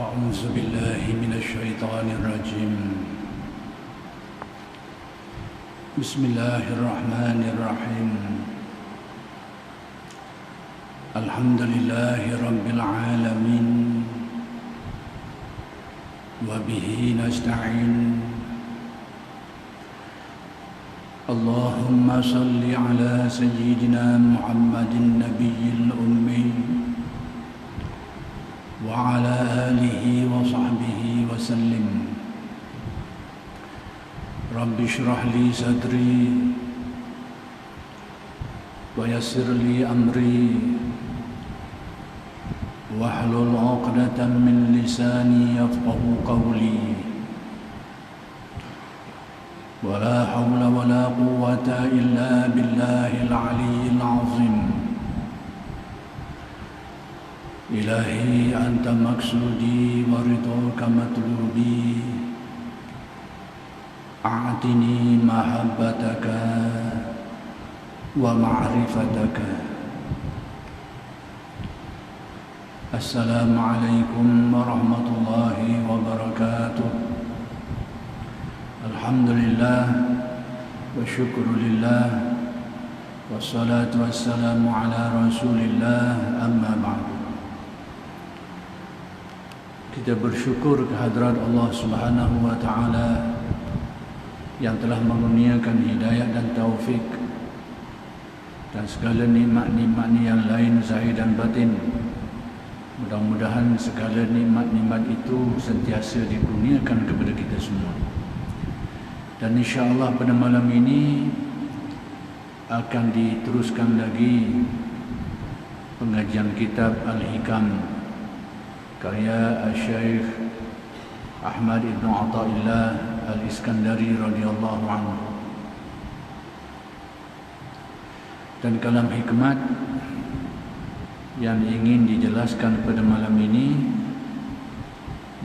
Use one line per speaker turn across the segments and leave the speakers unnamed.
أعوذ بالله من الشيطان الرجيم. بسم الله الرحمن الرحيم. الحمد لله رب العالمين وبه نستعين. اللهم صل على سيدنا محمد النبي الأمي وعلى آله وصحبه وسلم. رب اشرح لي صدري ويسر لي أمري واحلل عقدة من لساني يفقه قولي. ولا حول ولا قوة إلا بالله العلي العظيم. إلهي أنت مقصودي ورضاك مطلوبي. أعطني محبتك ومعرفتك. السلام عليكم ورحمة الله وبركاته. الحمد لله والشكر لله والصلاة والسلام على رسول الله. أما بعد. Kita bersyukur kehadrat Allah Subhanahu wa taala yang telah mengurniakan hidayah dan taufik dan segala nikmat-nikmat yang lain zahir dan batin. Mudah-mudahan segala nikmat-nikmat itu sentiasa dikurniakan kepada kita semua. Dan insya-Allah pada malam ini akan diteruskan lagi pengajian kitab Al-Hikam karya Syekh Ahmad Ibn Athaillah Al-Iskandari radhiyallahu anhu. Dan kalam hikmat yang ingin dijelaskan pada malam ini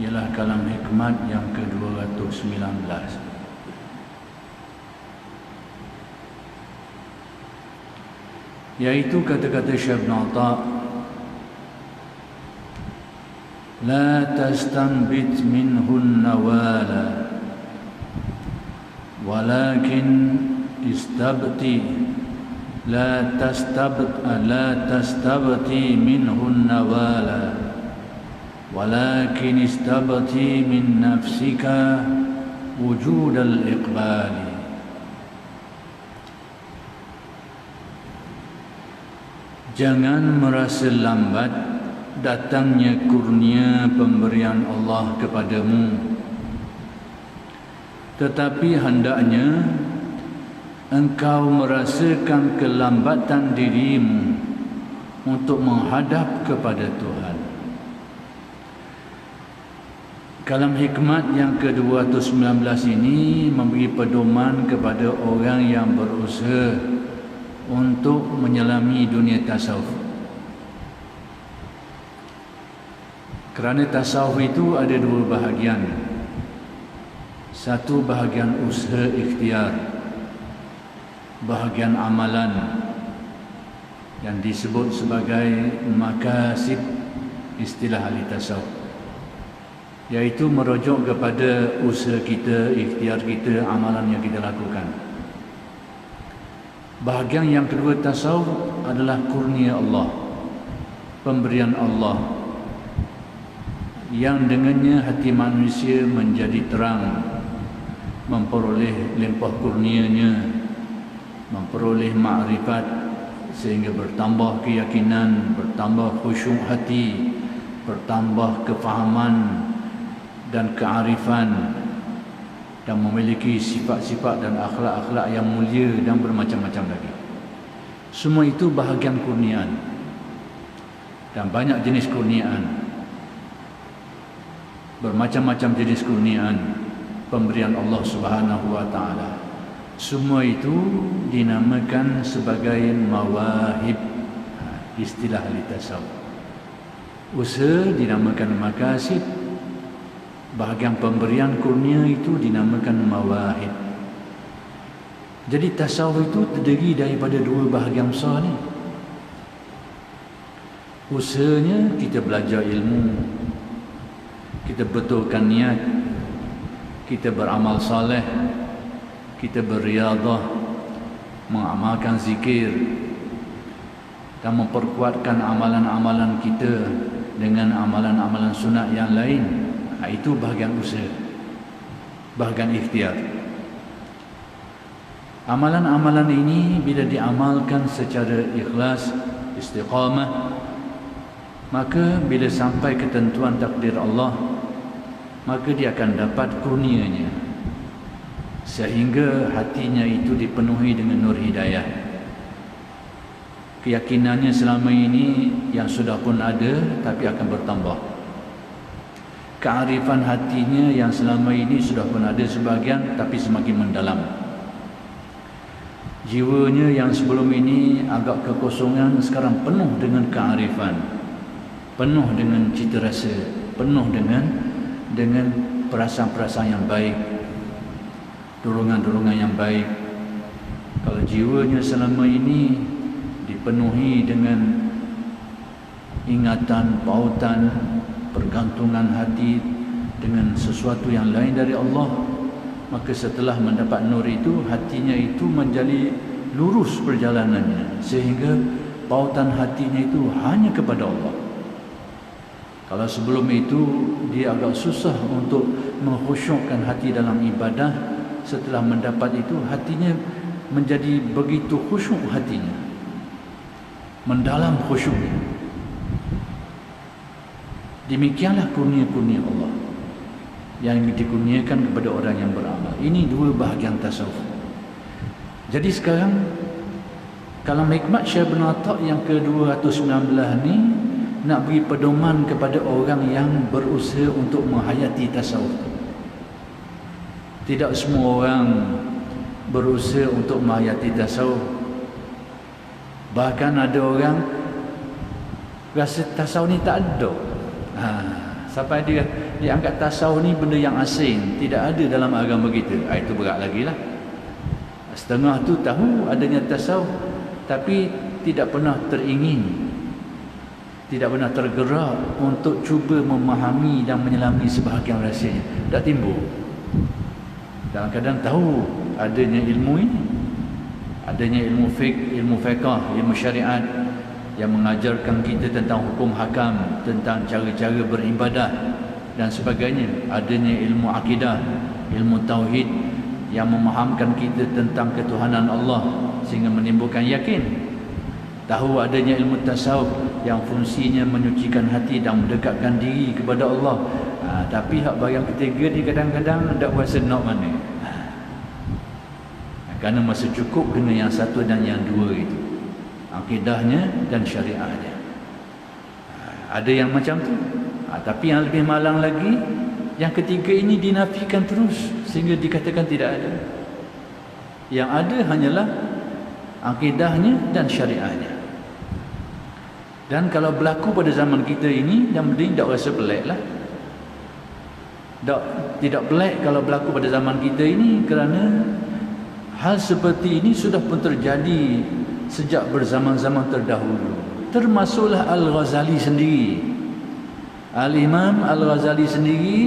ialah kalam hikmat yang ke-219, yaitu kata-kata Syekh Ibn Athaillah, لا تستنبت منه النوال ولكن استبتي لا تستبتي منه النوال ولكن استبتي من نفسك وجود الإقبال. Jangan merasa lambat datangnya kurnia pemberian Allah kepadamu, tetapi hendaknya engkau merasakan kelambatan dirimu untuk menghadap kepada Tuhan. Kalam hikmat yang ke-219 ini memberi pedoman kepada orang yang berusaha untuk menyelami dunia tasawuf. Kerana tasawuf itu ada dua bahagian. Satu bahagian usaha ikhtiar, bahagian amalan yang disebut sebagai makasib istilah ahli tasawuf, iaitu merujuk kepada usaha kita, ikhtiar kita, amalan yang kita lakukan. Bahagian yang kedua tasawuf adalah kurnia Allah, pemberian Allah, yang dengannya hati manusia menjadi terang, memperoleh limpah kurnianya, memperoleh makrifat sehingga bertambah keyakinan, bertambah khusyuk hati, bertambah kefahaman dan kearifan, dan memiliki sifat-sifat dan akhlak-akhlak yang mulia dan bermacam-macam lagi. Semua itu bahagian kurniaan, dan banyak jenis kurniaan, bermacam-macam jenis kurniaan pemberian Allah Subhanahu wa taala. Semua itu dinamakan sebagai mawahib, istilah ahli tasawuf. Usaha dinamakan makasib, bahagian pemberian kurnia itu dinamakan mawahib. Jadi tasawuf itu terdiri daripada dua bahagian besar ni. Usahanya kita belajar ilmu, kita betulkan niat, kita beramal saleh, kita beriadah, mengamalkan zikir, dan memperkuatkan amalan-amalan kita dengan amalan-amalan sunat yang lain. Itu bahagian usaha, bahagian ikhtiar. Amalan-amalan ini bila diamalkan secara ikhlas, istiqamah, maka bila sampai ketentuan takdir Allah, maka dia akan dapat kurnianya, sehingga hatinya itu dipenuhi dengan nur hidayah. Keyakinannya selama ini yang sudah pun ada, tapi akan bertambah. Kearifan hatinya yang selama ini sudah pun ada sebahagian, tapi semakin mendalam. Jiwanya yang sebelum ini agak kekosongan, sekarang penuh dengan kearifan, penuh dengan cita rasa, penuh dengan perasaan-perasaan yang baik, dorongan-dorongan yang baik. Kalau jiwanya selama ini dipenuhi dengan ingatan, pautan, pergantungan hati dengan sesuatu yang lain dari Allah, maka setelah mendapat nur itu, hatinya itu menjadi lurus perjalanannya, sehingga pautan hatinya itu hanya kepada Allah. Kalau sebelum itu dia agak susah untuk mengkhusyukkan hati dalam ibadah, setelah mendapat itu hatinya menjadi begitu khusyuk, hatinya mendalam khusyuknya. Demikianlah kurnia-kurnia Allah yang dikurniakan kepada orang yang beramal. Ini dua bahagian tasawuf. Jadi sekarang kalam hikmat Syekh Ibn Atta yang ke-219 ni nak beri pedoman kepada orang yang berusaha untuk menghayati tasawuf. Tidak semua orang berusaha untuk menghayati tasawuf. Bahkan ada orang rasa tasawuf ni tak ada. Sampai dia anggap tasawuf ni benda yang asing, tidak ada dalam agama kita. Itu berat lagi lah. Setengah tu tahu adanya tasawuf, tapi tidak pernah teringin, tidak pernah tergerak untuk cuba memahami dan menyelami sebahagian rahsianya. Tak timbul. Kadang-kadang tahu adanya ilmu ini, adanya ilmu fiqh, ilmu fiqh, ilmu syariat yang mengajarkan kita tentang hukum hakam, tentang cara-cara beribadah dan sebagainya. Adanya ilmu akidah, ilmu tauhid yang memahamkan kita tentang ketuhanan Allah sehingga menimbulkan yakin. Tahu adanya ilmu tasawuf yang fungsinya menyucikan hati dan mendekatkan diri kepada Allah. Tapi hak bahagian ketiga ni kadang-kadang tak berasa nak mana. Kerana masa cukup kena yang satu dan yang dua itu, akidahnya dan syariahnya. Ada yang macam tu. Tapi yang lebih malang lagi, yang ketiga ini dinafikan terus sehingga dikatakan tidak ada. Yang ada hanyalah akidahnya dan syariahnya. Dan kalau berlaku pada zaman kita ini, dan benda ini tak rasa pelik lah. Tidak pelik kalau berlaku pada zaman kita ini, kerana hal seperti ini sudah pun terjadi sejak berzaman-zaman terdahulu. Termasuklah Al-Ghazali sendiri. Al-Imam Al-Ghazali sendiri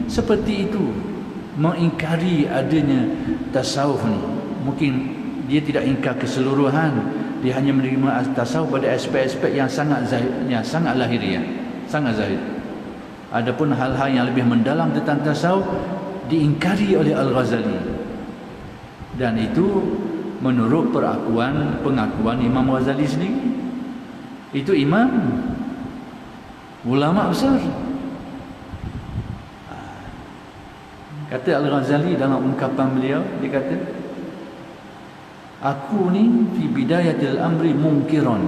seperti itu, mengingkari adanya tasawuf ni. Mungkin dia tidak ingkar keseluruhan, dia hanya menerima tasawuf pada aspek-aspek yang sangat zahir, yang sangat lahiriah, sangat zahir. Adapun hal-hal yang lebih mendalam tentang tasawuf diingkari oleh Al-Ghazali. Dan itu menurut pengakuan Imam Ghazali sendiri. Itu imam, ulama besar. Kata Al-Ghazali dalam ungkapan beliau, dia kata, aku ni fi bidayatil amri mungkiran.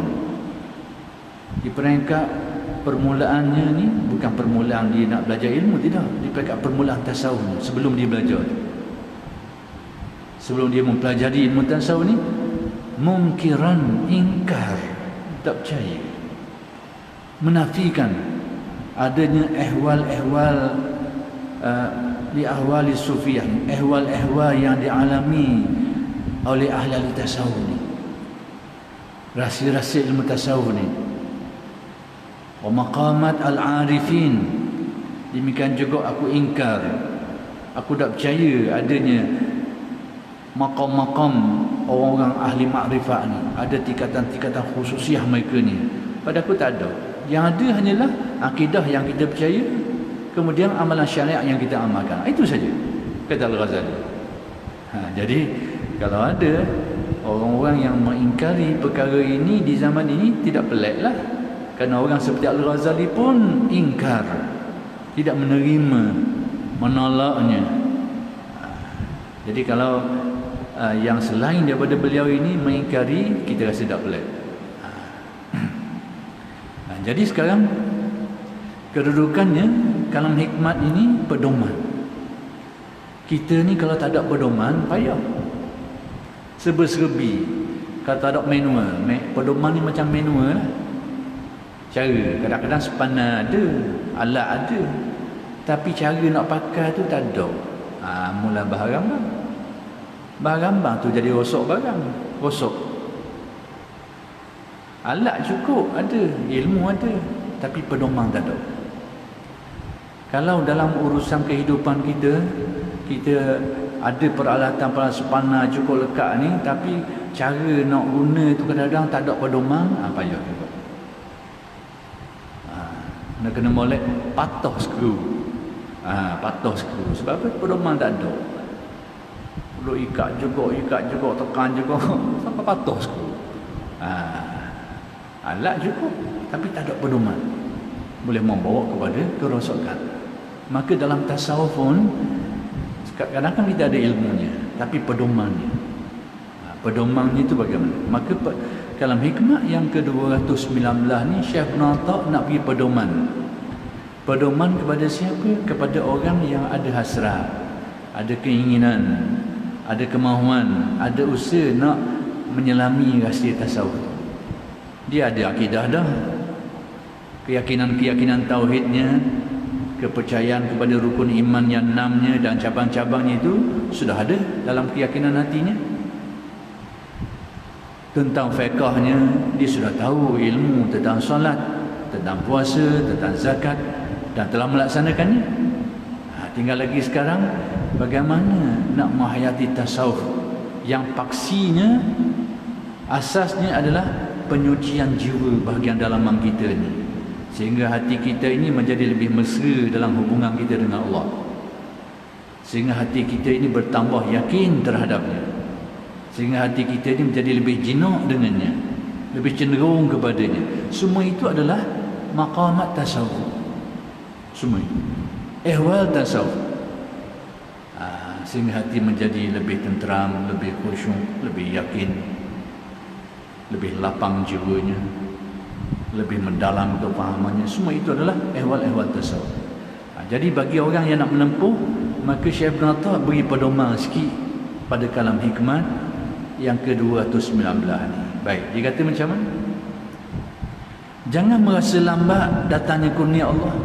Di peringkat permulaannya ni, bukan permulaan dia nak belajar ilmu, tidak. Di peringkat permulaan tasawuf sebelum dia belajar, sebelum dia mempelajari ilmu tasawuf ni, mungkiran, ingkar, tak percaya, menafikan adanya ehwal-ehwal di ahwali sufiyah, ehwal-ehwal yang dialami oleh ahli tasawuf ni, rahsia-rahsia ilmu tasawuf ni, wa maqamat al-arifin, Demikian juga aku ingkar, aku tak percaya adanya maqam-maqam orang-orang ahli makrifat ni, ada tingkatan-tingkatan khususiah mereka ni. Pada aku tak ada. Yang ada hanyalah akidah yang kita percaya, kemudian amalan syariat yang kita amalkan. Itu saja, kata Al-Ghazali. Jadi kalau ada orang-orang yang mengingkari perkara ini di zaman ini, tidak peliklah, kerana orang seperti Al-Ghazali pun ingkar, tidak menerima, menolaknya. Jadi kalau yang selain daripada beliau ini mengingkari, kita rasa tak pelik. Jadi sekarang kedudukannya kalam hikmat ini pedoman. Kita ni kalau tak ada pedoman, payah, serba-serbi. Kalau tak ada manual, pedoman ni macam manual lah. Cara, kadang-kadang sepanah ada, alat ada, tapi cara nak pakai tu tak ada. Mula barang-barang tu jadi rosak barang, rosak. Alat cukup ada, ilmu ada, tapi pedoman tak ada. Kalau dalam urusan kehidupan kita, kita ada peralatan sepanah cukup lekat ni, tapi cara nak guna tu kadang-kadang tak ada pedoman, payah juga. Nak kena molek patah skru. Patah skru. Sebab apa? Pedoman tak ada. Perlu ikat juga, tekan juga sampai patah skru. Alat cukup, tapi tak ada pedoman, boleh membawa kepada kerosakan. Maka dalam tasawuf pun kadang-kadang kita ada ilmunya, tapi pedomannya, pedomannya itu bagaimana? Maka dalam hikmah yang ke-219 ni, Syekh Ibn Atta' nak bagi pedoman. Pedoman kepada siapa? Kepada orang yang ada hasrat, ada keinginan, ada kemahuan, ada usaha nak menyelami rahsia tasawuf. Dia ada akidah dah, keyakinan-keyakinan tauhidnya, kepercayaan kepada rukun iman yang 6-nya dan cabang-cabangnya itu sudah ada dalam keyakinan hatinya. Tentang fiqahnya, dia sudah tahu ilmu tentang solat, tentang puasa, tentang zakat, dan telah melaksanakannya. Tinggal lagi sekarang bagaimana nak menghayati tasawuf yang paksinya, asasnya adalah penyucian jiwa bahagian dalaman kita ni, sehingga hati kita ini menjadi lebih mesra dalam hubungan kita dengan Allah, sehingga hati kita ini bertambah yakin terhadapnya, sehingga hati kita ini menjadi lebih jinak dengannya, lebih cenderung kepadanya. Semua itu adalah maqamat tasawuf. Semua itu ihwal tasawuf. Sehingga hati menjadi lebih tenteram, lebih khusyuk, lebih yakin, lebih lapang jiwanya, lebih mendalam kefahamannya. Semua itu adalah ehwal-ehwal tasawuf. Jadi bagi orang yang nak menempuh, maka Syekh Ibn Atta' beri pedoman sikit pada kalam hikmat yang ke-219 ni. Baik, dia kata macam mana? Jangan merasa lambat datangnya kurnia Allah.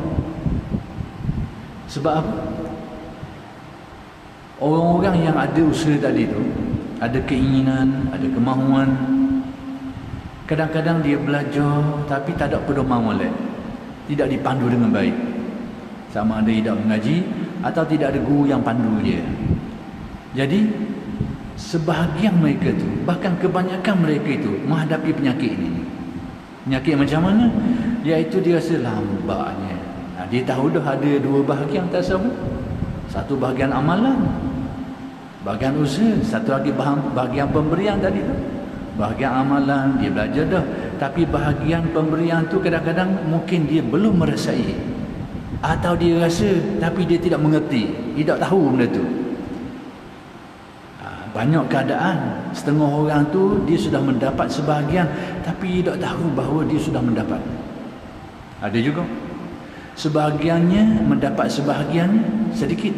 Sebab apa? Orang-orang yang ada usaha tadi tu, ada keinginan, ada kemahuan, kadang-kadang dia belajar tapi tak ada pedoman molek, tidak dipandu dengan baik. Sama ada tidak mengaji atau tidak ada guru yang pandu dia. Jadi sebahagian mereka tu, bahkan kebanyakan mereka itu menghadapi penyakit ini. Penyakit macam mana? Iaitu dia rasa lambatnya. Dia tahu dah ada dua bahagian tasawuf. Satu bahagian amalan, bahagian usaha. Satu lagi bahagian pemberian tadi tu. Bahagian amalan dia belajar dah, tapi bahagian pemberian tu kadang-kadang mungkin dia belum merasai, atau dia rasa tapi dia tidak mengerti, tidak tahu benda tu. Banyak keadaan setengah orang tu dia sudah mendapat sebahagian tapi tidak tahu bahawa dia sudah mendapat. Ada juga sebahagiannya mendapat sebahagian sedikit,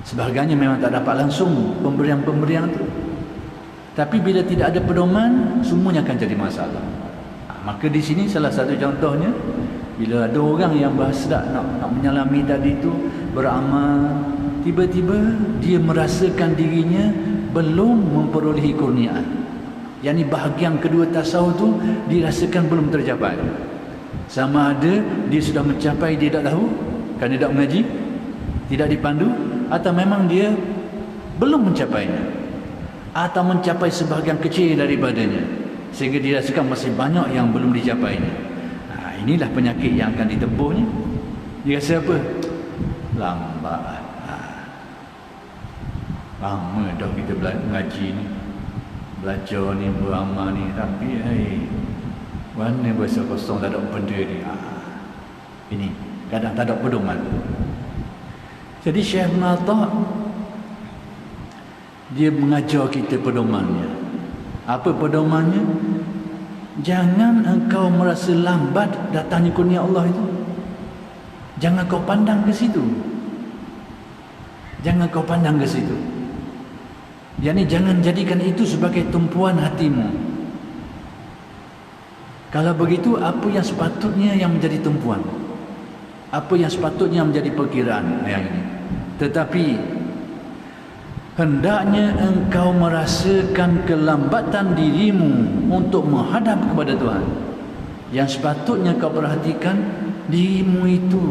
sebahagiannya memang tak dapat langsung pemberian-pemberian tu. Tapi bila tidak ada pedoman, semuanya akan jadi masalah. Maka di sini salah satu contohnya, bila ada orang yang berhasrat nak menyalami tadi itu, beramal, tiba-tiba dia merasakan dirinya belum memperolehi kurniaan. Yang ni bahagian kedua tasawuf tu dirasakan belum tercapai. Sama ada dia sudah mencapai, dia tak tahu kerana tidak mengaji, tidak dipandu, atau memang dia belum mencapainya, atau mencapai sebahagian kecil daripadanya sehingga dia rasakan masih banyak yang belum dicapainya. Inilah penyakit yang akan ditempuhnya. Dia rasa apa? Lambat. Lama dah kita mengaji ni, belajar ni, beramal ni, tapi mana bahasa kosong tak ada benda ni. Ini kadang tak ada pedoman. Jadi Syekh Ibn Atta dia mengajar kita pedomannya. Apa pedomannya? Jangan engkau merasa lambat datangnya kurnia Allah itu. Jangan kau pandang ke situ. Jangan kau pandang ke situ. Yani jangan jadikan itu sebagai tumpuan hatimu. Kalau begitu, apa yang sepatutnya yang menjadi tumpuan? Apa yang sepatutnya menjadi perkiraan yang ini? Tetapi hendaknya engkau merasakan kelambatan dirimu untuk menghadap kepada Tuhan. Yang sepatutnya kau perhatikan dirimu itu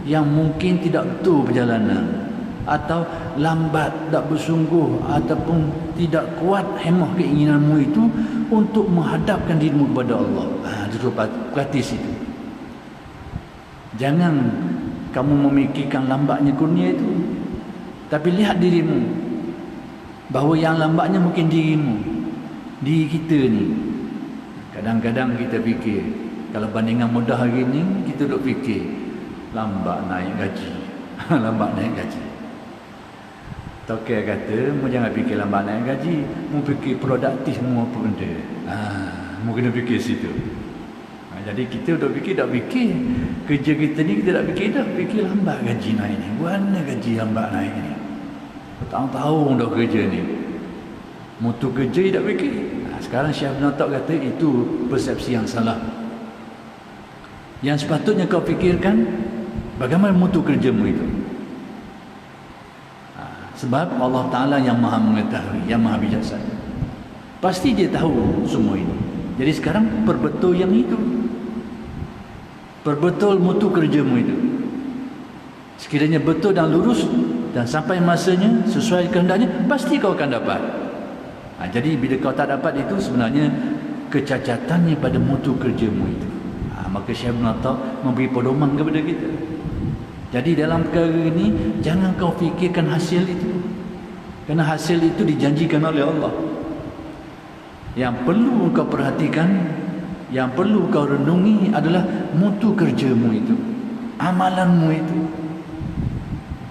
yang mungkin tidak betul perjalanan, atau lambat, tak bersungguh, ataupun tidak kuat hemah keinginanmu itu untuk menghadapkan dirimu kepada Allah. Duduk perhati situ. Jangan kamu memikirkan lambatnya kurnia itu, tapi lihat dirimu, bahawa yang lambatnya mungkin dirimu, diri kita ni. Kadang-kadang kita fikir, kalau bandingan mudah hari ni, kita duk fikir lambat naik gaji. Lambat naik gaji. Tokek kata, mu jangan fikir lambat naik gaji, mu fikir produktif semua apa benda. Mu kena fikir situ. Jadi kita duk fikir, tak fikir kerja kita ni, kita tak fikir dah, fikir lambat gaji naik ni. Mana gaji lambat naik ni? Tahun-tahun dah kerja ni, mutu kerja tak fikir. Sekarang Syekh Ibn Atta kata itu persepsi yang salah. Yang sepatutnya kau fikirkan, bagaimana mutu kerjamu itu. Sebab Allah Ta'ala yang maha mengetahui, yang maha bijaksana. Pasti dia tahu semua ini. Jadi sekarang perbetul yang itu, perbetul mutu kerjamu itu. Sekiranya betul dan lurus, dan sampai masanya sesuai kehendaknya, pasti kau akan dapat. Jadi bila kau tak dapat itu, sebenarnya kecacatannya pada mutu kerjamu itu. Maka Syekh Ibn Atta memberi pedoman kepada kita. Jadi dalam perkara ini, jangan kau fikirkan hasil itu, kerana hasil itu dijanjikan oleh Allah. Yang perlu kau perhatikan, yang perlu kau renungi adalah mutu kerjamu itu, amalanmu itu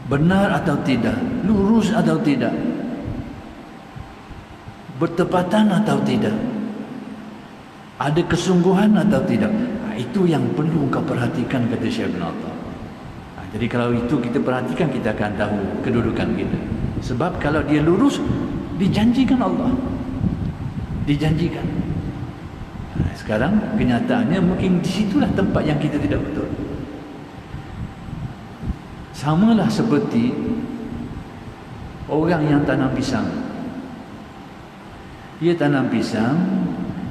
benar atau tidak, lurus atau tidak, bertepatan atau tidak, ada kesungguhan atau tidak. Itu yang perlu kau perhatikan, kata Syekh Ibn Atta. Jadi kalau itu kita perhatikan, kita akan tahu kedudukan kita. Sebab kalau dia lurus, dijanjikan Allah, dijanjikan. Sekarang kenyataannya mungkin di situlah tempat yang kita tidak betul. Samalah seperti orang yang tanam pisang. Dia tanam pisang,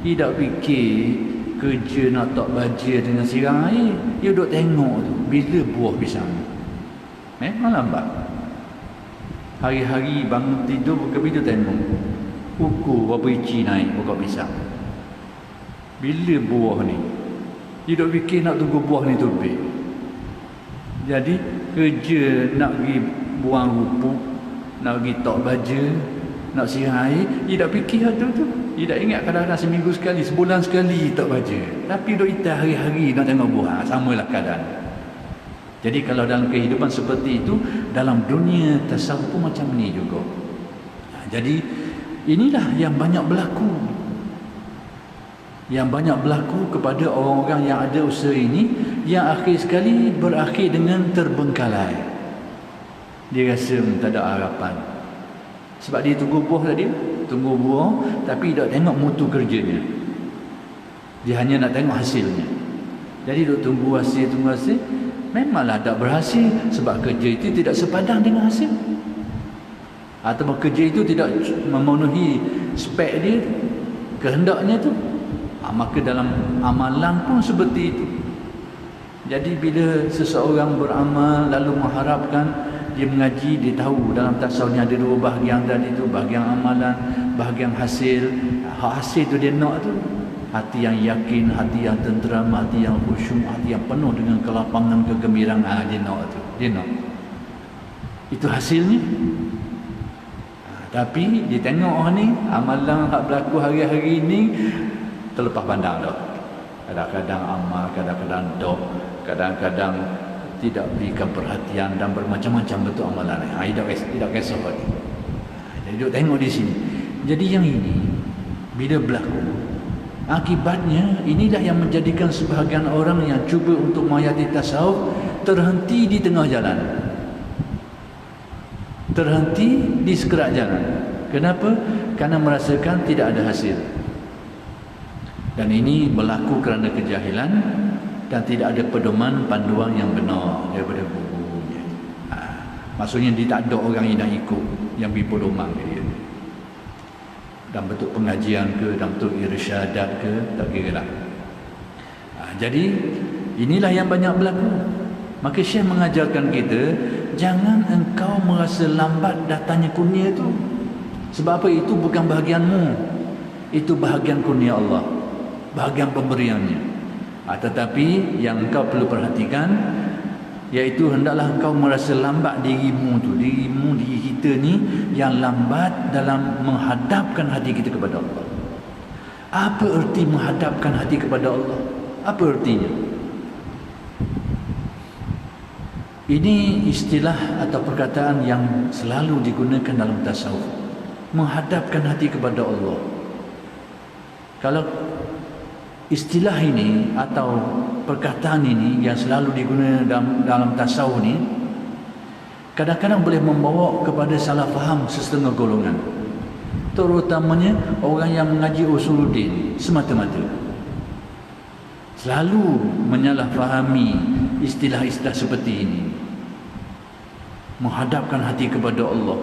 dia tak fikir kerja nak tak baja dengan siram air. Dia duduk tengok tu, bila buah pisang. Memang lambat. Hari-hari bangun tidur, begitu tengok, ukur berapa inci naik pokok pisang. Bila buah ni? Dia duduk fikir nak tunggu buah ni terbit. Jadi kerja nak pergi buang rupuk, nak pergi tok baja, nak siram air, dia tak fikir tu. Dia tak ingat kadang-kadang seminggu sekali, sebulan sekali tok baja. Tapi duk itas hari-hari nak tengok buah. Samalah keadaan. Jadi kalau dalam kehidupan seperti itu, dalam dunia tasawuf pun macam ni juga. Jadi inilah yang banyak berlaku. Yang banyak berlaku kepada orang-orang yang ada usaha ini, yang akhir sekali berakhir dengan terbengkalai. Dia rasa tak ada harapan. Sebab dia tunggu buah tadi, tunggu buah, tapi tak tengok mutu kerjanya. Dia hanya nak tengok hasilnya. Jadi duk tunggu hasil, memanglah tak berhasil, sebab kerja itu tidak sepadan dengan hasil, atau kerja itu tidak memenuhi spek dia, kehendaknya tu. Maka dalam amalan pun seperti itu. Jadi bila seseorang beramal lalu mengharapkan dia mengaji, dia tahu dalam tasawuf ni ada dua bahagian tadi tu, bahagian amalan, bahagian hasil. Hasil tu dia nak tu hati yang yakin, hati yang tenteram, hati yang khusyuk, hati yang penuh dengan kelapangan, kegembiraan. Dia nak tu, dia nak. Itu hasilnya. Tapi dia tengok orang ni amalan hak berlaku hari-hari ni terlepas pandang dah. Kadang-kadang amal, kadang-kadang dok, kadang-kadang tidak berikan perhatian dan bermacam-macam bentuk amalan. Tidak kisah lagi. Jadi duk tengok di sini. Jadi yang ini bila berlaku, akibatnya inilah yang menjadikan sebahagian orang yang cuba untuk menghayati tasawuf terhenti di tengah jalan. Terhenti di sekerat jalan. Kenapa? Kerana merasakan tidak ada hasil. Dan ini berlaku kerana kejahilan dan tidak ada pedoman panduan yang benar daripada gurunya. Maksudnya dia tak ada orang yang nak ikut, yang beri pedoman dia. Dan bentuk pengajian ke, dan bentuk irsyadat ke, tak kira lah. Jadi inilah yang banyak berlaku. Maka Syekh mengajarkan kita, jangan engkau merasa lambat datangnya kurnia itu. Sebab apa? Itu bukan bahagianmu, itu bahagian kurnia Allah, bahagian pemberiannya. Tetapi yang engkau perlu perhatikan, iaitu hendaklah engkau merasa lambat dirimu tu, diri kita ni yang lambat dalam menghadapkan hati kita kepada Allah. Apa erti menghadapkan hati kepada Allah? Apa ertinya? Ini istilah atau perkataan yang selalu digunakan dalam tasawuf. Menghadapkan hati kepada Allah. Kalau istilah ini atau perkataan ini yang selalu digunakan dalam tasawuf ni, kadang-kadang boleh membawa kepada salah faham sesetengah golongan, terutamanya orang yang mengaji usuluddin semata-mata. Selalu menyalahfahami istilah-istilah seperti ini. Menghadapkan hati kepada Allah.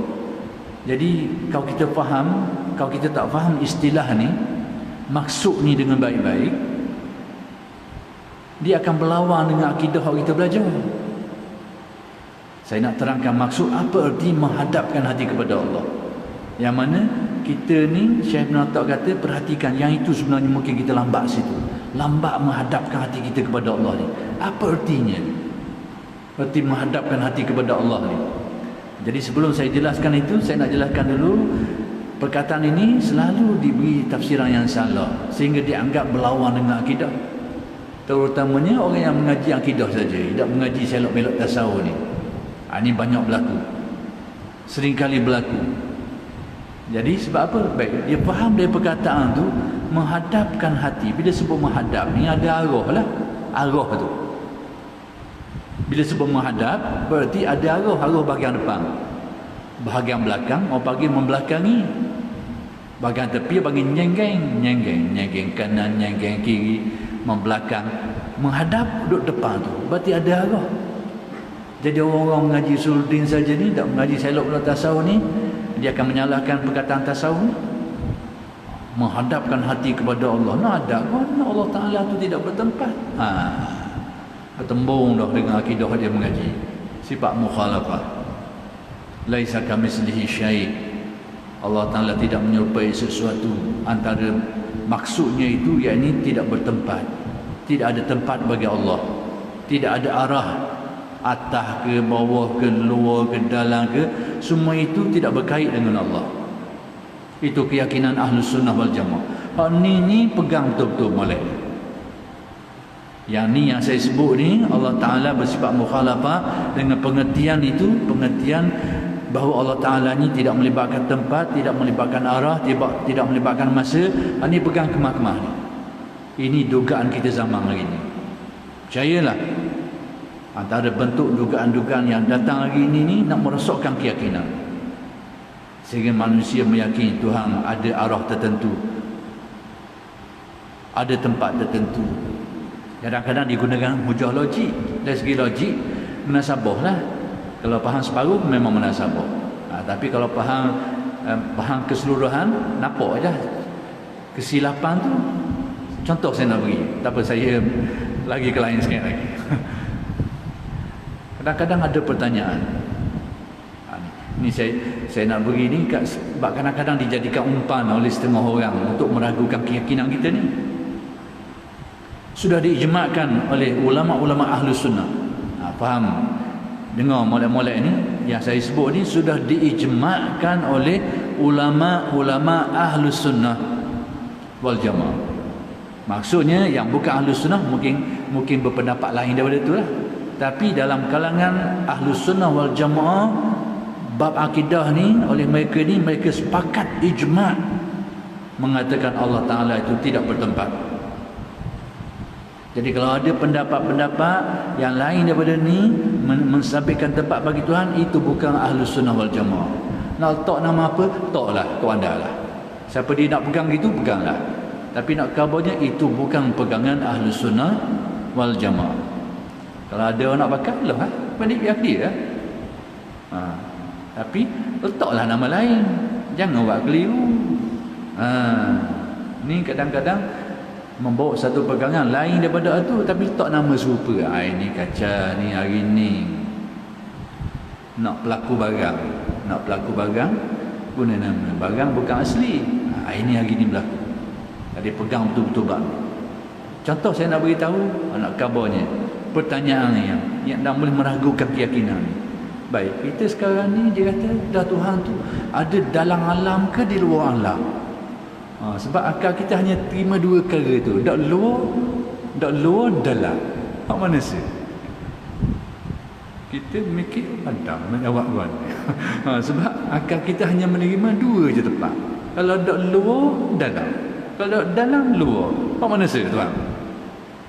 Jadi kalau kita faham, kalau kita tak faham istilah ni, maksud ni dengan baik-baik, dia akan berlawan dengan akidah yang kita belajar. Saya nak terangkan maksud apa erti menghadapkan hati kepada Allah. Yang mana kita ni, Syekh Ibn Attak kata, perhatikan yang itu sebenarnya mungkin kita lambat situ. Lambat menghadapkan hati kita kepada Allah ni. Apa ertinya? Erti menghadapkan hati kepada Allah ni. Jadi sebelum saya jelaskan itu, saya nak jelaskan dulu perkataan ini selalu diberi tafsiran yang salah sehingga dianggap berlawan dengan akidah. Terutamanya orang yang mengaji akidah saja, tidak mengaji selok-belok tasawuf ni. Ini banyak berlaku. Seringkali berlaku. Jadi sebab apa? Baik, dia faham dari perkataan tu menghadapkan hati. Bila sebut menghadap ni ada arah lah. Arah tu. Bila sebut menghadap berarti ada arah bahagian depan. Bahagian belakang, orang panggil membelakangi. Bahagian tepi bagi nyenggeng kanan, nyenggeng kiri, membelakang. Menghadap duduk depan tu berarti ada arah. Jadi orang-orang mengaji usuluddin saja ni, tak mengaji selok-belok tasawuf ni, dia akan menyalahkan perkataan tasawuf ni. Menghadapkan hati kepada Allah. Nak ada mana Allah Ta'ala tu tidak bertempat. Bertembung dah dengan akidah dia mengaji. Sifat mukhalafah. Laisa kamitslihi syai'. Allah Ta'ala tidak menyerupai sesuatu. Antara maksudnya itu yakni tidak bertempat. Tidak ada tempat bagi Allah. Tidak ada arah. Atas ke, bawah ke, luar ke, dalam ke, semua itu tidak berkait dengan Allah. Itu keyakinan Ahlus Sunnah wal Jamaah. Hak ni pegang betul-betul molek. Yang ni yang saya sebut ni, Allah Ta'ala bersifat mukhalafah dengan pengertian itu, pengertian bahawa Allah Ta'ala ni tidak melibatkan tempat, tidak melibatkan arah, tidak melibatkan masa. Ini pegang kemah-kemah ni. Ini dugaan kita zaman hari ini. Percayalah, antara bentuk dugaan-dugaan yang datang hari ini ni nak merosakkan keyakinan. Sehingga manusia meyakini Tuhan ada arah tertentu, ada tempat tertentu. Kadang-kadang digunakan hujah logik. Dari segi logik, munasabah lah. Kalau faham separuh memang munasabah. Tapi kalau faham keseluruhan, nampak je kesilapan tu. Contoh saya nak beri. Tak apa, saya lagi ke lain sikit lagi. Kadang-kadang ada pertanyaan. Ini saya nak beri ni sebab kadang-kadang dijadikan umpan oleh setengah orang untuk meragukan keyakinan kita ni. Sudah diijma'kan oleh ulama-ulama Ahlus Sunnah. Faham? Dengar molek-molek ni yang saya sebut ni sudah diijma'kan oleh ulama-ulama Ahlus Sunnah wal Jamaah. Maksudnya yang bukan Ahlus Sunnah mungkin berpendapat lain daripada itu lah. Tapi dalam kalangan Ahlus Sunnah wal Jamaah, bab akidah ni oleh mereka ni, mereka sepakat ijma' mengatakan Allah Ta'ala itu tidak bertempat. Jadi kalau ada pendapat-pendapat yang lain daripada ni mensabitkan tempat bagi Tuhan, itu bukan Ahlus Sunnah wal Jamaah. Nak letak nama apa? Letaklah tu anda lah. Siapa dia nak pegang gitu, peganglah. Tapi nak kabarnya itu bukan pegangan Ahlus Sunnah wal Jamaah. Kalau ada orang nak pakai, lah pandai biar dia lah. Tapi letaklah nama lain, jangan buat keliru. Ni kadang-kadang membawa satu pegangan lain daripada itu, tapi letak nama serupa. Ini kaca ni hari ni nak pelaku barang guna nama barang bukan asli. Ini hari ni berlaku, dia pegang betul-betul bab. Contoh saya nak beritahu, nak kabarnya pertanyaan yang dah boleh meragukan keyakinan ni. Baik, kita sekarang ni dia kata dah Tuhan tu ada dalam alam ke di luar alam? Sebab akal kita hanya terima dua perkara tu, dak luar, dalam. Hak mana sih? Kita mikir pandang menjawab kan. Sebab akal kita hanya menerima dua je tempat. Kalau dak luar, dalam. Kalau dalam, luar. Hak mana sih tuan?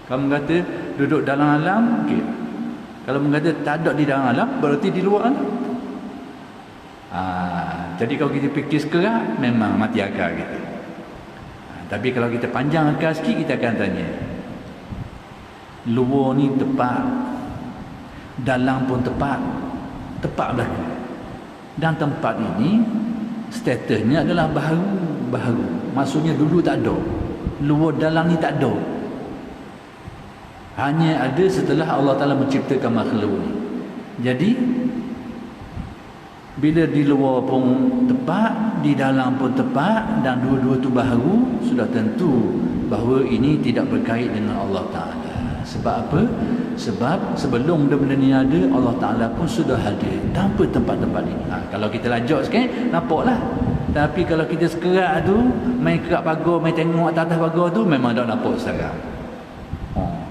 Kamu kata duduk dalam alam, okey. Kalau mengata tak ada di dalam alam, berarti di luar alam. Jadi kalau kita fikir sekerat, memang mati akal kita. Tapi kalau kita panjang akal sikit, kita akan tanya, luar ni tepat, dalam pun tepat belaka. Dan tempat ini statusnya adalah baharu. Maksudnya dulu tak ada. Luar dalam ni tak ada. Hanya ada setelah Allah Ta'ala menciptakan makhluk ni. Jadi bila di luar pun tepat, di dalam pun tepat, dan dua-dua tu baharu, sudah tentu bahawa ini tidak berkait dengan Allah Ta'ala. Sebab apa? Sebab sebelum benda-benda ni ada, Allah Ta'ala pun sudah hadir tanpa tempat-tempat ini. Kalau kita lajak sikit, nampaklah. Tapi kalau kita sekerat tu, main kerak pagar, main tengok atas pagar tu, memang tak nampak sekarang.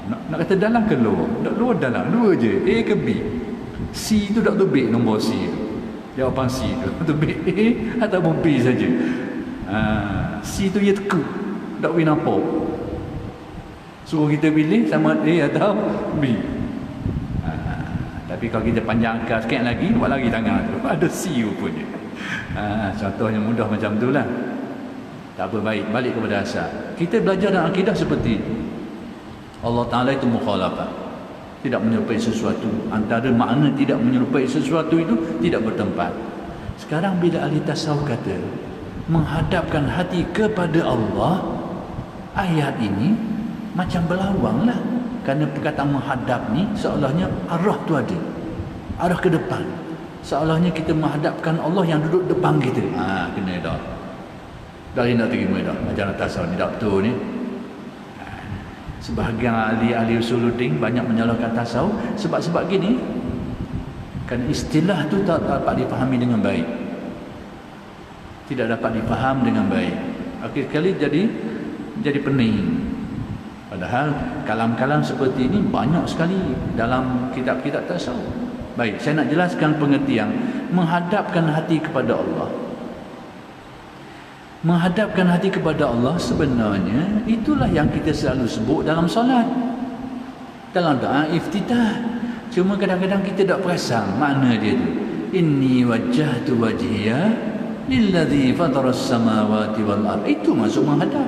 Nak kata dalam ke luar? Tak luar dalam, dua je, A ke B. C tu tak tu B, nombor C tu. Jawapan C tu B ataupun B saja. C tu dia teka, tak boleh nampak. Suruh kita pilih sama A atau B. Tapi kalau kita panjang akal sikit lagi, buat lagi tangan tu, ada C rupanya. Contohnya mudah macam tu lah. Tak apa, baik, balik kepada asal. Kita belajar dalam akidah seperti itu. Allah Ta'ala itu mukhalafah, tidak menyerupai sesuatu. Antara makna tidak menyerupai sesuatu itu tidak bertempat. Sekarang bila ahli tasawuf kata menghadapkan hati kepada Allah, ayat ini macam berlawang lah. Kerana perkataan menghadap ni seolahnya arah tu ada, arah ke depan. Seolahnya kita menghadapkan Allah yang duduk depan kita. Kena dah. Dah nak terima dah. Macam tasawuf ni tak betul ni. Sebahagian ahli usuluddin banyak menyalahkan tasawuf sebab gini. Kan istilah tu tak dapat dipahami dengan baik. Tidak dapat dipaham dengan baik. Akhir kali jadi pening. Padahal kalam-kalam seperti ini banyak sekali dalam kitab-kitab tasawuf. Baik, saya nak jelaskan pengertian menghadapkan hati kepada Allah. Menghadapkan hati kepada Allah sebenarnya itulah yang kita selalu sebut dalam solat, dalam doa iftitah. Cuma kadang-kadang kita tak perasan makna dia tu. Inni wajjahtu wajhiya lilladzi fataras samawati wal ardh. Itu maksud menghadap.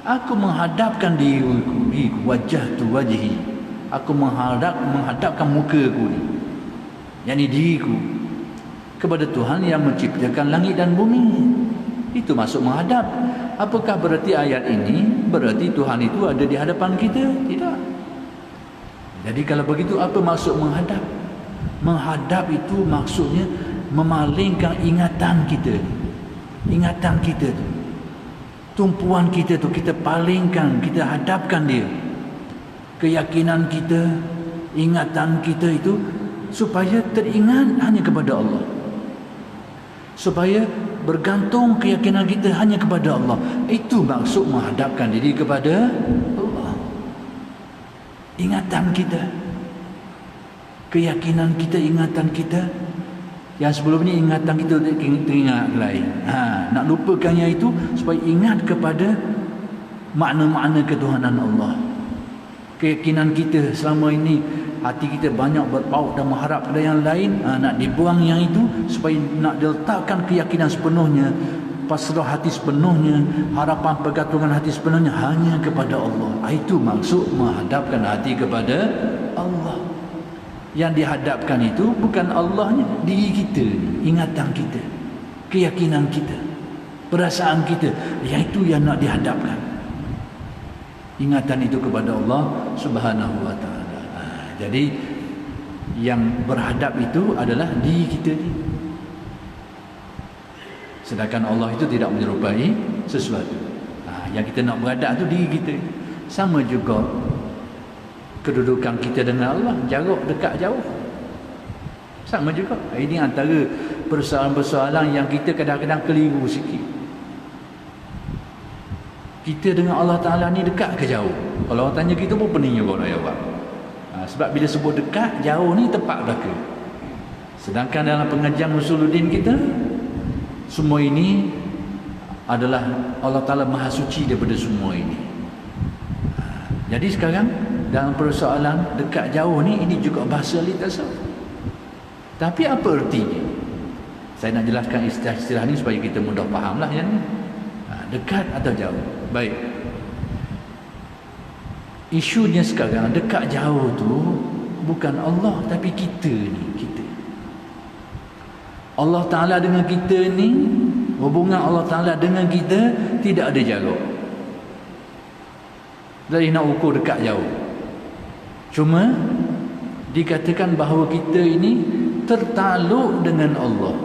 Aku menghadapkan diriku, wajjahtu wajhi. Aku menghadapkan mukaku ni, yakni diriku, kepada Tuhan yang menciptakan langit dan bumi. Itu maksud menghadap. Apakah berarti ayat ini berarti Tuhan itu ada di hadapan kita? Tidak. Jadi kalau begitu apa maksud menghadap? Menghadap itu maksudnya memalingkan ingatan kita. Ingatan kita tu, tumpuan kita tu kita palingkan, kita hadapkan dia. Keyakinan kita, ingatan kita itu supaya teringat hanya kepada Allah, supaya bergantung keyakinan kita hanya kepada Allah. Itu maksud menghadapkan diri kepada Allah. Ingatan kita, keyakinan kita, ingatan kita. Yang sebelum ni ingatan kita teringat lain. Nak lupakannya itu supaya ingat kepada makna-makna ketuhanan Allah. Keyakinan kita selama ini, hati kita banyak berpaut dan mengharap pada yang lain, nak dibuang yang itu supaya nak diletakkan keyakinan sepenuhnya, pasrah hati sepenuhnya, harapan pergantungan hati sepenuhnya hanya kepada Allah. Itu maksud menghadapkan hati kepada Allah. Yang dihadapkan itu bukan Allahnya, diri kita, ingatan kita, keyakinan kita, perasaan kita. Yang itu yang nak dihadapkan. Ingatan itu kepada Allah Subhanahu wa ta'ala. Jadi yang berhadap itu adalah diri kita ni. Sedangkan Allah itu tidak menyerupai sesuatu. Yang kita nak berhadap itu diri kita. Sama juga kedudukan kita dengan Allah, jarak, dekat, jauh. Sama juga. Ini antara persoalan-persoalan yang kita kadang-kadang keliru sikit. Kita dengan Allah Ta'ala ni dekat ke jauh? Kalau orang tanya kita pun pening juga nak jawab. Sebab bila sebut dekat, jauh ni tepat belaka. Sedangkan dalam pengajian Usuluddin kita, semua ini adalah Allah Ta'ala Maha Suci daripada semua ini. Jadi sekarang dalam persoalan dekat jauh ni, ini juga bahasa ahli tasawuf. Tapi apa ertinya? Saya nak jelaskan istilah-istilah ni supaya kita mudah fahamlah yang ni. Dekat atau jauh? Baik. Isunya sekarang dekat jauh tu bukan Allah tapi kita ni, kita. Allah Ta'ala dengan kita ni, hubungan Allah Ta'ala dengan kita tidak ada jarak. Dari nak ukur dekat jauh. Cuma dikatakan bahawa kita ini tertakluk dengan Allah.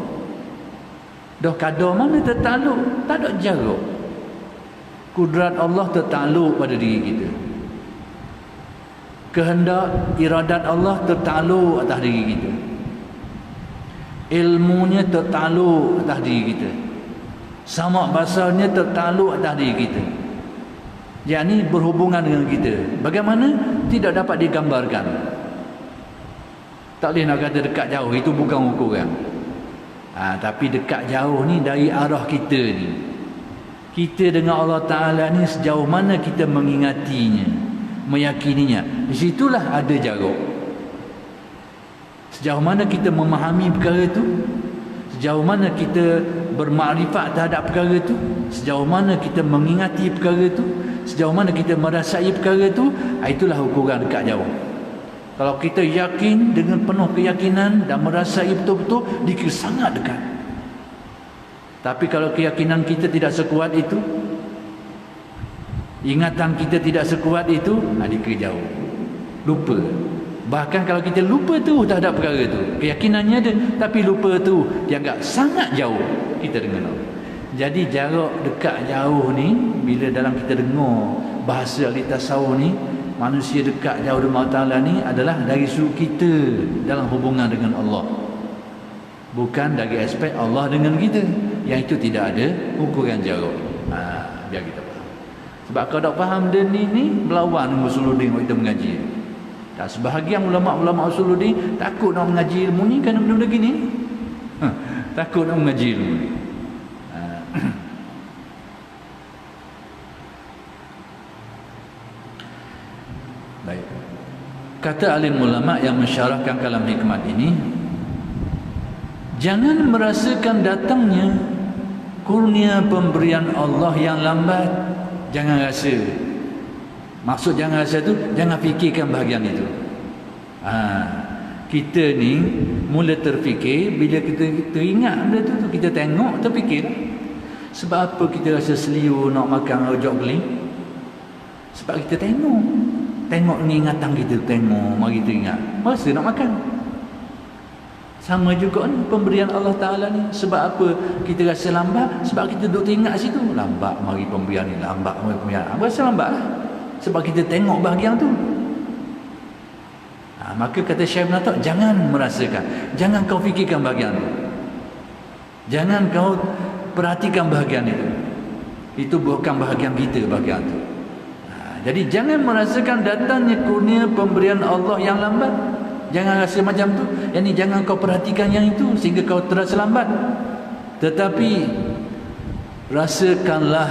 Dah kadar mana tertakluk? Tak ada jarak. Kudrat Allah tertakluk pada diri kita. Kehendak, iradat Allah tertakluk atas diri kita. Ilmunya tertakluk atas diri kita. Samak basarnya tertakluk atas diri kita. Yang ni berhubungan dengan kita. Bagaimana? Tidak dapat digambarkan. Tak boleh nak kata dekat jauh, itu bukan ukuran. Tapi dekat jauh ni dari arah kita ni. Kita dengan Allah Ta'ala ni sejauh mana kita mengingatinya, meyakininya. Di situlah ada jarak. Sejauh mana kita memahami perkara itu, sejauh mana kita bermakrifat terhadap perkara itu, sejauh mana kita mengingati perkara itu, sejauh mana kita merasai perkara itu, itulah ukuran dekat jauh. Kalau kita yakin dengan penuh keyakinan dan merasai betul-betul, dikira sangat dekat. Tapi kalau keyakinan kita tidak sekuat itu, ingatan kita tidak sekuat itu, dikira jauh, lupa. Bahkan kalau kita lupa tu terhadap perkara tu, keyakinannya ada, tapi lupa tu, dianggap sangat jauh kita dengan Allah. Jadi jarak dekat jauh ni, bila dalam kita dengar bahasa ahli tasawuf ni, manusia dekat jauh dengan Allah Ta'ala ni adalah dari sudut kita dalam hubungan dengan Allah, bukan dari aspek Allah dengan kita. Yang itu tidak ada ukuran jarak. Biar kita faham. Sebab kalau tak faham dia ni melawan dengan Usuluddin waktu kita mengaji. Tak, sebahagian ulama-ulama Usuluddin takut nak mengaji ilmu ni kerana benda-benda gini. Takut nak mengaji ilmu ni. Baik. Kata alim ulama yang mensyarahkan kalam hikmat ini, jangan merasakan datangnya kurnia pemberian Allah yang lambat. Jangan rasa. Maksud jangan rasa tu, jangan fikirkan bahagian itu. Kita ni mula terfikir bila kita teringat benda tu, kita tengok, terfikir. Sebab apa kita rasa seliu nak makan rojak beling? Sebab kita tengok. Tengok ni ingatan kita, tengok, mari kita ingat. Masa nak makan. Sama juga ni pemberian Allah Ta'ala ni. Sebab apa kita rasa lambat? Sebab kita duduk teringat situ. Lambat mari pemberian ni, lambat mari pemberian. Rasa lambat lah. Sebab kita tengok bahagian tu. Maka kata Syekh Ibn Atta, jangan merasakan, jangan kau fikirkan bahagian tu, jangan kau perhatikan bahagian itu. Itu bukan bahagian kita bahagian tu. Jadi jangan merasakan datangnya kurnia pemberian Allah yang lambat. Jangan rasa macam tu. Yang ni jangan kau perhatikan yang itu sehingga kau terasa lambat. Tetapi rasakanlah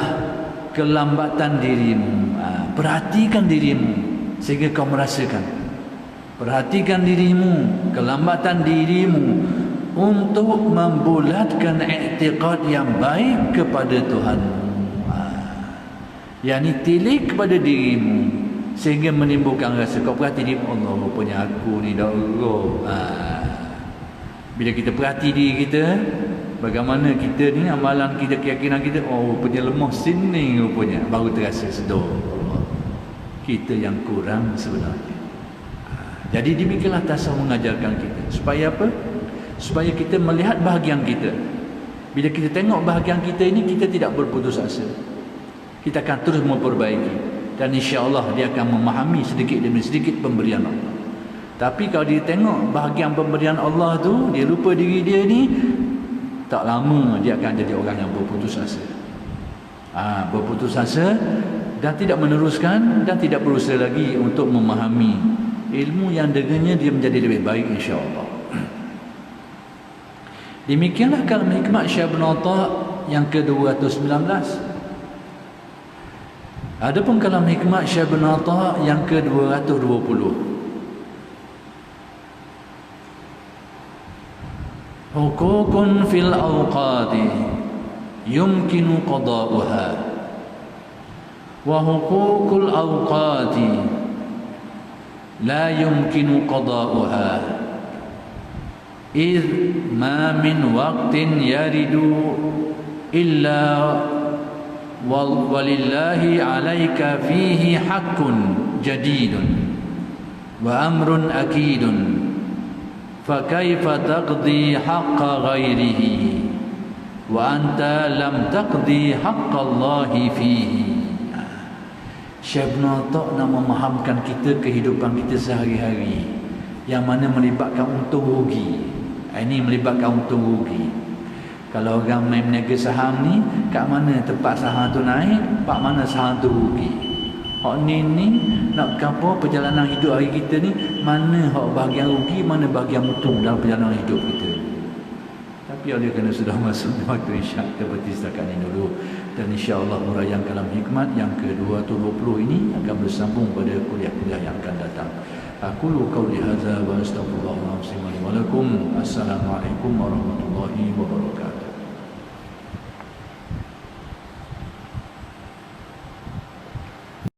kelambatan dirimu. Perhatikan dirimu sehingga kau merasakan. Perhatikan dirimu, kelambatan dirimu untuk membulatkan i'tiqad yang baik kepada Tuhanmu. Yang ni tilik kepada dirimu sehingga menimbulkan rasa kau perhati diri, Allah rupanya aku ni dah bila kita perhati diri kita, bagaimana kita ni, amalan kita, keyakinan kita, oh rupanya lemah sini rupanya, baru terasa sedar kita yang kurang sebenarnya. Jadi demikianlah tasawuf mengajarkan kita. Supaya apa? Supaya kita melihat bahagian kita. Bila kita tengok bahagian kita ini, kita tidak berputus asa. Kita akan terus memperbaiki. Dan insya-Allah dia akan memahami sedikit demi sedikit pemberian Allah. Tapi kalau dia tengok bahagian pemberian Allah tu, dia lupa diri dia ni, tak lama dia akan jadi orang yang berputus asa. Berputus asa dan tidak meneruskan dan tidak berusaha lagi untuk memahami ilmu yang dengannya dia menjadi lebih baik insya-Allah. Demikianlah kalam hikmat Syekh Ibn Atta yang ke-219. Adapun kalam hikmat Syekh Ibn Atta yang ke-220. Hukukun fil awqati yumkinu qada'uha wa hukukul awqati لا يمكن قضاؤها إذ ما من وقت يرد إلا ولله عليك فيه حق جديد وأمر أكيد فكيف تقضي حق غيره وأنت لم تقضي حق الله فيه. Syekh Ibn Atta nak memahamkan kita kehidupan kita sehari-hari yang mana melibatkan untung rugi. Ini melibatkan untung rugi. Kalau orang main meniaga saham ni, kat mana tempat saham tu naik, kat mana saham tu rugi. Hak ni nak apa perjalanan hidup hari kita ni, mana hak bahagian rugi, mana bahagian untung dalam perjalanan hidup kita. Tapi oleh kerana sudah masuk waktu isyak, kita berhenti setakat ini dulu. Dan insya-Allah huraian kalam hikmat yang ke-220 ini akan bersambung pada kuliah-kuliah yang akan datang. Aqulu qauli hadza wa astaghfirullahalazim wa lakum. Assalamualaikum warahmatullahi wabarakatuh.